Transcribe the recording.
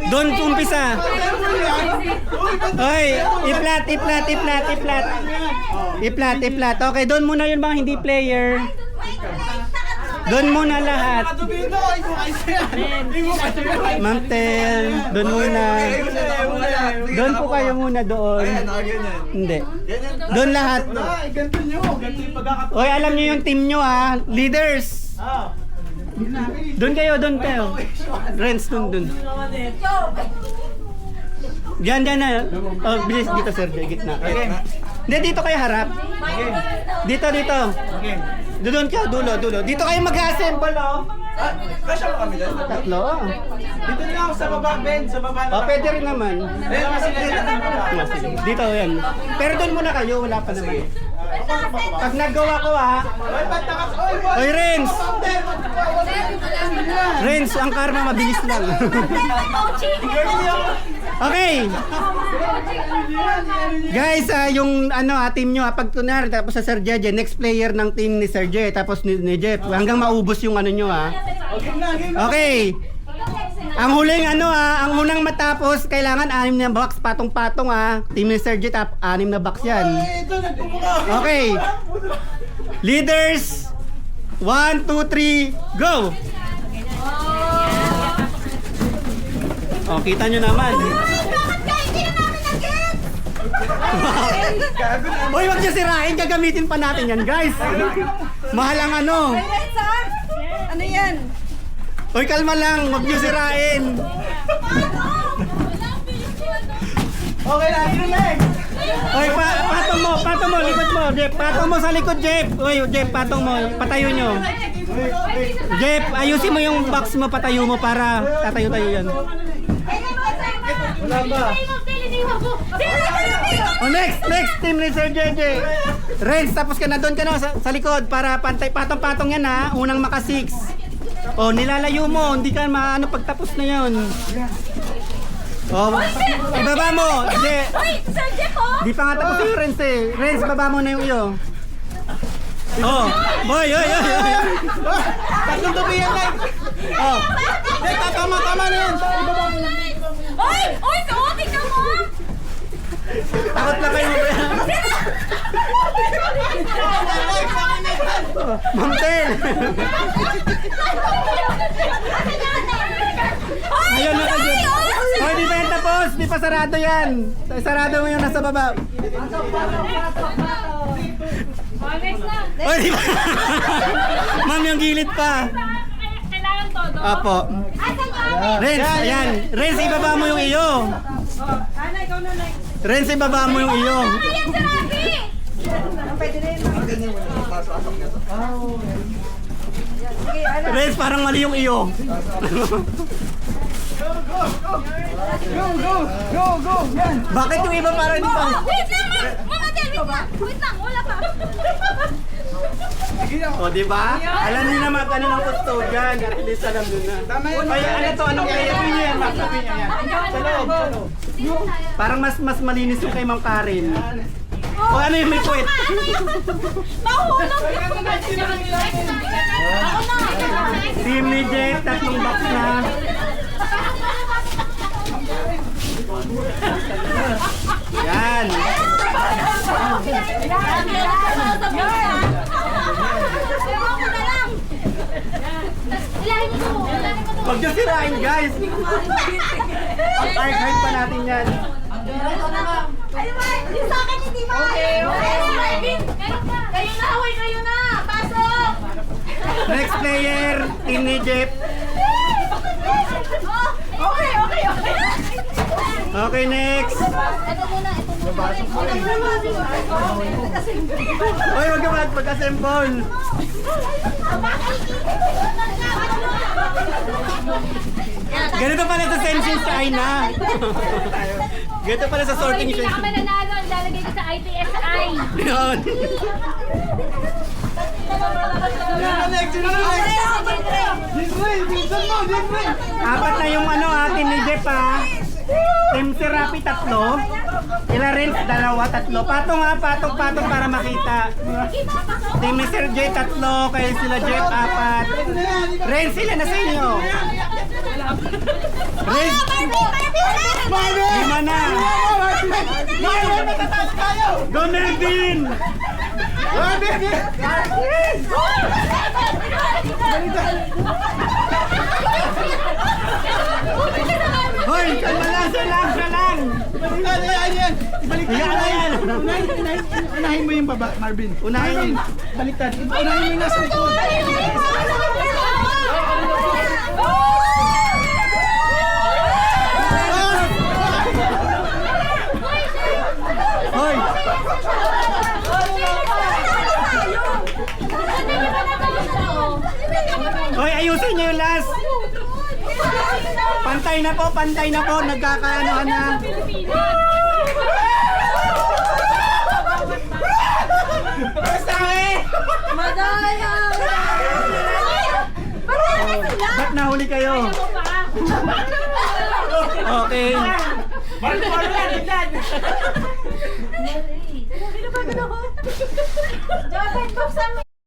Doon umpisa. Oy, i-flat. I-flat. Okay, doon muna yung mga hindi player. Doon muna lahat. Ma'am Tel, doon muna. Doon po kayo muna doon. Hindi. Doon lahat. Oy, alam niyo yung team niyo ah. Leaders. Doon kayo. Renz, doon. Diyan na. Oh, bilis dito sir, gitna. Hindi, dito kayo harap. Dito. Doon ka, dulo. Dito kayo mag-assemble, oh. Kasya mo kami doon? Tatlo, oh. Dito na ako sa baba, Ben. Sa baba na. Oh, pwede rin naman. Sige. Dito, yan. Pero doon muna kayo, wala pa naman. Pag nagawa ko, ah. Oy, Renz! Renz, ang karma mabilis lang. Okay. Guys, yung team nyo, pag tunar, tapos sa Sir Jeje, next player ng team ni Sir Je, tapos ni Jeff, hanggang maubos yung ano nyo, ha. Okay. Ang huling ang unang matapos, kailangan 6 na box, patong-patong, ha. Team ni Sir Je, 6 na box yan. Okay. Leaders, 1, 2, 3, go! Oh, kita nyo naman. Hoy, wag niyo sirain, gagamitin pa natin yan, guys. Mahal ang ano. Ano yan? Hoy, kalma lang, wag niyo sirain. Okay na, Leg. Hoy, patong mo, likod mo, Jeff. Patong mo sa likod, Jeff. Hoy, Jeff, patong mo, patayo nyo. Jeff, ayusin mo yung box mo, patayo mo para tatayo-tayo yan. Wala ba? Oh, next team ni Sir JJ. Renz, tapos ka na doon ka na sa likod para pantay, patong-patong yan ha. Unang maka 6. Oh, nilalayo mo, hindi ka maano pagtapos na yon. Oh, ibaba mo. Hindi. Di pa nga tapos yung Renz eh. Renz, baba mo na yung iyo. Oh, boy, oy. Tatlong tubi yan, Leg. Oh. Tama na yan. Ibaba mo lang. Oy, suotin ka mo! Takot lang kayo. Ma'am Tel. Ayun na kayo. Hoy, di pa yan tapos. Di pa sarado yan. Sarado mo yung nasa baba. Hoy, di pa. Ma'am, yung gilid pa. Kailangan todo. Apo. Renz, ayan. Renz, ibaba mo yung iyo. Ana, ikaw na next. Renz, ibaba mo yung iyo. Ayan, si Rafi! Pwede rin. Sige, ano? Renz, parang mali yung iyo. Go. Yan. Bakit yung iba parang hindi pa? Wait lang, Mama Tel, wait lang, wala pa. O, di ba? Alam niyo naman ano ng custodian. At least alam niyo na. Tama yan. Ay, ano to? Anong kaya? Sabi niya yan. Sabi niya yan. Sa loob. Parang mas malinis yung kay Ma'am Karen. O, ano yung may puwet? Mahulog yung Ako na. Team ni Jeff, 3 box na. Yan. Huwag niyo sirain, guys. Archive pa natin yan. Yung sa akin hindi ba? Okay. Kayo na, away kayo na. Pasok. Next player, team ni Jeff. Okay. Okay, next. Ito muna. Hoy, huwag ka mag-assemble. Ganito pala sa sensing sa Aina. Ganito pala sa sorting Hindi sensing. ka mananalo, lalagay ko sa ITSI. Yun. Sino na next? Binsan mo. 4 na yung atin ni Jeff ha. Team si Rafi 3. Sila Renz 2, 3. Patong patong para makita. Team ni Sir J 3, kaya sila Jeff 4. Renz, sila na sa inyo. Renz, Marvin! 5 na. Marvin, matatalo tayo! Go Melvin! Marvin! Hoy, kalma lang, siya lang. Baliktad, ayan. Baliktad. Ayan, ayan. Unahin mo yung baba, Marvin. Unahin. Marvin, baliktad. Unahin mo yung nasa likod. Hoy, hoy, ayusin niyo yung last. Pantay na po. Nagkakaanohan na. Madaya! Ba't nahuli kayo? Okay. Jordan, buksan mo